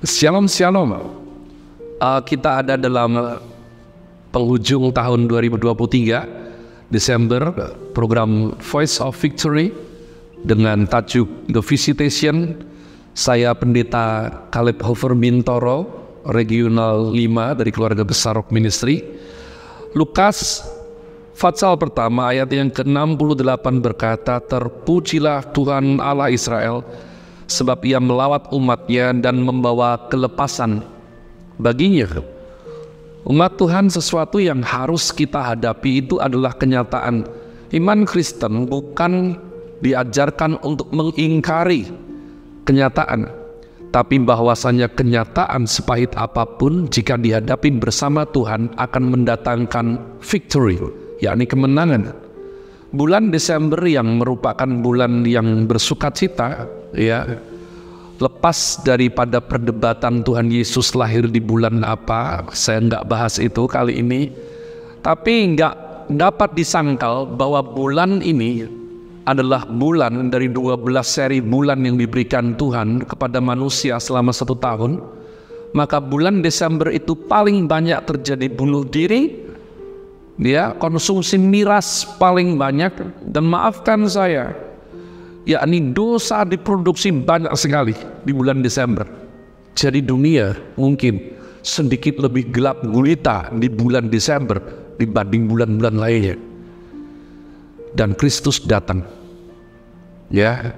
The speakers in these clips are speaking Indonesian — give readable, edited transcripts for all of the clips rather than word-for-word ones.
Shalom Shalom. Kita ada dalam penghujung tahun 2023, Desember, program Voice of Victory dengan tajuk The Visitation. Saya Pendeta Caleb Hofer Bintoro, Regional 5 dari Keluarga Besar Rock Ministry. Lukas pasal pertama ayat yang ke-68 berkata, "Terpujilah Tuhan Allah Israel, sebab ia melawat umatnya dan membawa kelepasan baginya." Umat Tuhan, sesuatu yang harus kita hadapi itu adalah kenyataan. Iman Kristen bukan diajarkan untuk mengingkari kenyataan, tapi bahwasanya kenyataan sepahit apapun jika dihadapi bersama Tuhan akan mendatangkan victory, yakni kemenangan. Bulan Desember yang merupakan bulan yang bersukacita, ya, lepas daripada perdebatan Tuhan Yesus lahir di bulan apa, saya nggak bahas itu kali ini. Tapi nggak dapat disangkal bahwa bulan ini adalah bulan dari 12 seri bulan yang diberikan Tuhan kepada manusia selama 1 tahun. Maka bulan Desember itu paling banyak terjadi bunuh diri, ya, konsumsi miras paling banyak, dan maafkan saya, yakni dosa diproduksi banyak sekali di bulan Desember. Jadi dunia mungkin sedikit lebih gelap gulita di bulan Desember dibanding bulan-bulan lainnya. Dan Kristus datang. Ya,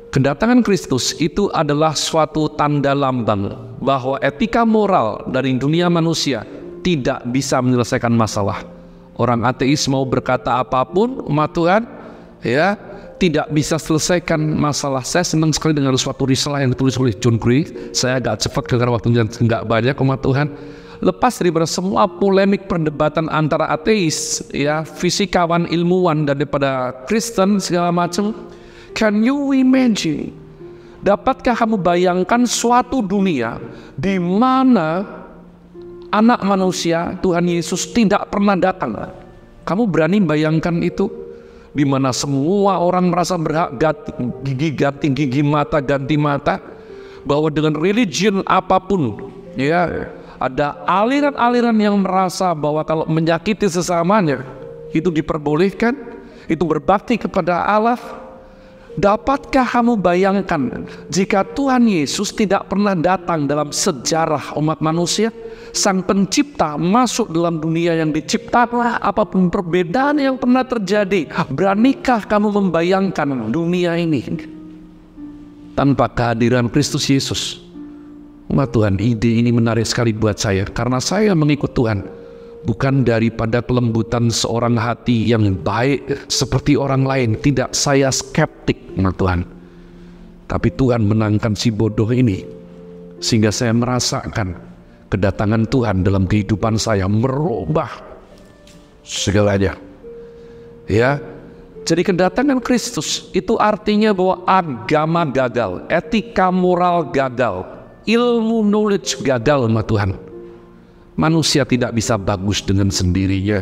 kedatangan Kristus itu adalah suatu tanda lambang bahwa etika moral dari dunia manusia tidak bisa menyelesaikan masalah. Orang ateis mau berkata apapun, umat Tuhan, ya, tidak bisa selesaikan masalah. Saya senang sekali dengan suatu risalah yang ditulis oleh John Gray. Saya agak cepat karena waktunya nggak banyak, umat Tuhan. Lepas daripada semua polemik perdebatan antara ateis, ya, fisikawan, ilmuwan, daripada Kristen segala macam. Can you imagine? Dapatkah kamu bayangkan suatu dunia di mana anak manusia Tuhan Yesus tidak pernah datang? Kamu berani bayangkan itu? Di mana semua orang merasa berhak ganti gigi mata, ganti mata, bahwa dengan religion apapun, ya, ada aliran-aliran yang merasa bahwa kalau menyakiti sesamanya itu diperbolehkan, itu berbakti kepada Allah. Dapatkah kamu bayangkan jika Tuhan Yesus tidak pernah datang dalam sejarah umat manusia? Sang pencipta masuk dalam dunia yang diciptakan, apapun perbedaan yang pernah terjadi. Beranikah kamu membayangkan dunia ini tanpa kehadiran Kristus Yesus? Umat Tuhan, ide ini menarik sekali buat saya, karena saya mengikut Tuhan bukan daripada kelembutan seorang hati yang baik seperti orang lain. Tidak, saya skeptik, umat Tuhan. Tapi Tuhan menangkan si bodoh ini, sehingga saya merasakan kedatangan Tuhan dalam kehidupan saya merubah segalanya. Ya, jadi kedatangan Kristus itu artinya bahwa agama gagal, etika moral gagal, ilmu knowledge gagal, umat Tuhan. Manusia tidak bisa bagus dengan sendirinya.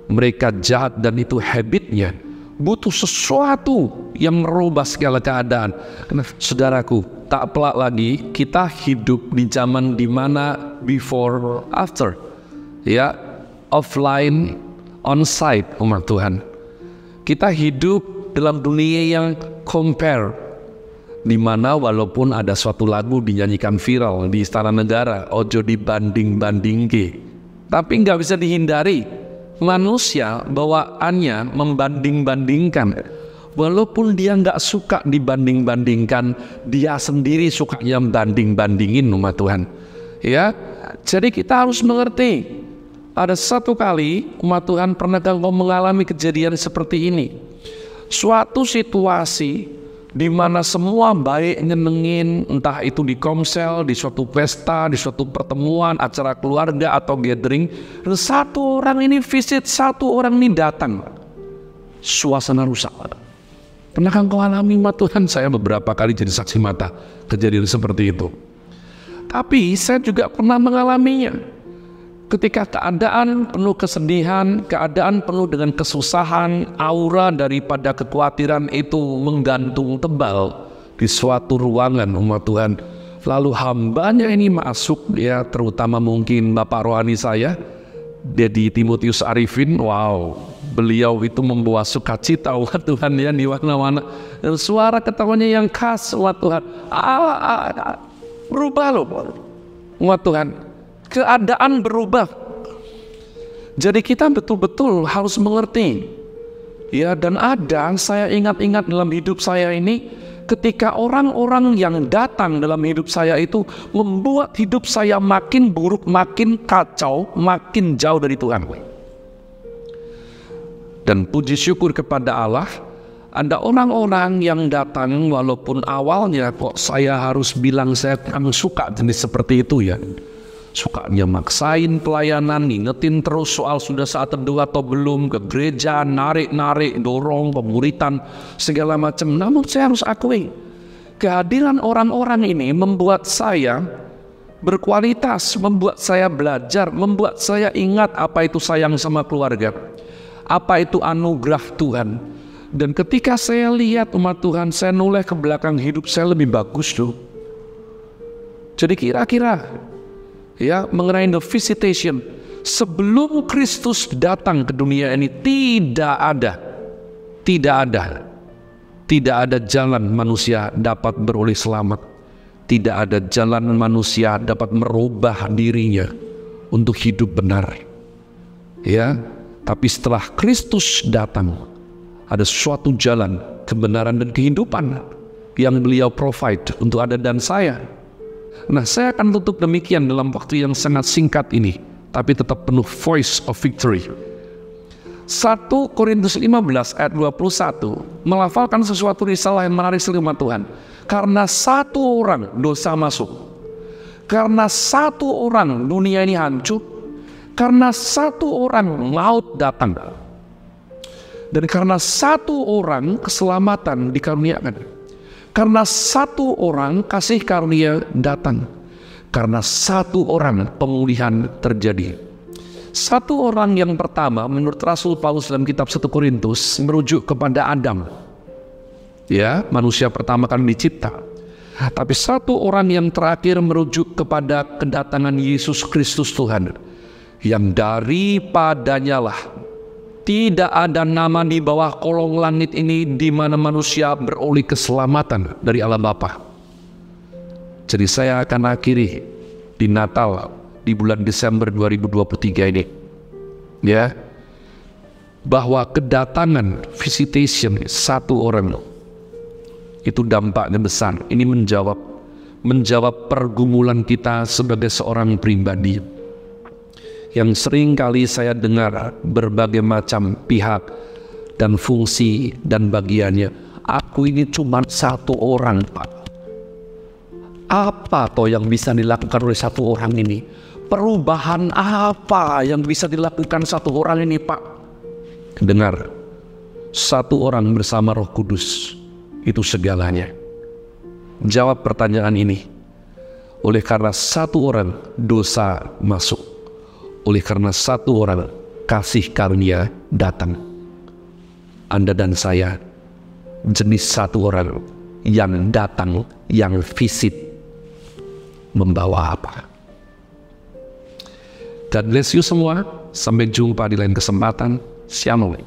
Mereka jahat dan itu habitnya. Butuh sesuatu yang merubah segala keadaan. Karena saudaraku, tak pelak lagi kita hidup di zaman dimana before after, ya, offline onsite, umat Tuhan. Kita hidup dalam dunia yang compare, dimana walaupun ada suatu lagu dinyanyikan viral di Istana Negara, ojo dibanding-bandingke, tapi nggak bisa dihindari manusia bawaannya membanding-bandingkan. Walaupun dia nggak suka dibanding-bandingkan, dia sendiri sukanya banding-bandingin, umat Tuhan. Ya, jadi kita harus mengerti. Ada satu kali, umat Tuhan, pernahkah kau mengalami kejadian seperti ini? Suatu situasi di mana semua baik nyenengin, entah itu di komsel, di suatu pesta, di suatu pertemuan, acara keluarga atau gathering, dan satu orang ini visit, satu orang ini datang, suasana rusak. Pernahkah engkau alami, umat Tuhan? Saya beberapa kali jadi saksi mata kejadian seperti itu. Tapi saya juga pernah mengalaminya. Ketika keadaan penuh kesedihan, keadaan penuh dengan kesusahan, aura daripada kekhawatiran itu menggantung tebal di suatu ruangan, umat Tuhan. Lalu hambanya ini masuk, ya, terutama mungkin Bapak rohani saya, Dedi Timotius Arifin. Wow, beliau itu membawa sukacita, umat Tuhan, ya, di mana-mana. Dan suara ketawanya yang khas, umat Tuhan. Berubah loh, umat Tuhan. Keadaan berubah. Jadi kita betul-betul harus mengerti. Ya, dan saya ingat-ingat dalam hidup saya ini, ketika orang-orang yang datang dalam hidup saya itu membuat hidup saya makin buruk, makin kacau, makin jauh dari Tuhan. Dan puji syukur kepada Allah, ada orang-orang yang datang walaupun awalnya kok saya harus bilang saya kurang suka jenis seperti itu ya. Sukanya maksain pelayanan, ngingetin terus soal sudah saat teduh atau belum, ke gereja, narik-narik, dorong, pemuritan, segala macam. Namun saya harus akui, kehadiran orang-orang ini membuat saya berkualitas, membuat saya belajar, membuat saya ingat apa itu sayang sama keluarga, apa itu anugerah Tuhan. Dan ketika saya lihat umat Tuhan, saya noleh ke belakang, hidup saya lebih bagus tuh. Jadi kira-kira ya, mengenai the visitation, sebelum Kristus datang ke dunia ini tidak ada jalan manusia dapat beroleh selamat, tidak ada jalan manusia dapat merubah dirinya untuk hidup benar. Ya, tapi setelah Kristus datang, ada suatu jalan kebenaran dan kehidupan yang beliau provide untuk Anda dan saya. Nah, saya akan tutup demikian dalam waktu yang sangat singkat ini, tapi tetap penuh voice of victory. 1 Korintus 15 ayat 21 melafalkan sesuatu risalah yang menarik firman Tuhan. Karena satu orang dosa masuk, karena satu orang dunia ini hancur, karena satu orang maut datang, dan karena satu orang keselamatan dikaruniakan. Karena satu orang kasih karunia datang, karena satu orang pemulihan terjadi. Satu orang yang pertama menurut Rasul Paulus dalam kitab 1 Korintus merujuk kepada Adam. Ya, manusia pertama kali dicipta. Tapi satu orang yang terakhir merujuk kepada kedatangan Yesus Kristus Tuhan, yang daripadanya lah tidak ada nama di bawah kolong langit ini di mana manusia beroleh keselamatan dari Allah Bapa. Jadi saya akan akhiri di Natal di bulan Desember 2023 ini, ya, bahwa kedatangan visitation satu orang itu dampaknya besar. Ini menjawab pergumulan kita sebagai seorang pribadi. Yang sering kali saya dengar berbagai macam pihak dan fungsi dan bagiannya. Aku ini cuma satu orang, Pak. Apa toh yang bisa dilakukan oleh satu orang ini? Perubahan apa yang bisa dilakukan satu orang ini, Pak? Dengar, satu orang bersama Roh Kudus itu segalanya. Jawab pertanyaan ini. Oleh karena satu orang dosa masuk, oleh karena satu orang kasih karunia datang. Anda dan saya jenis satu orang yang datang, yang visit, membawa apa? God bless you semua. Sampai jumpa di lain kesempatan. Shalom.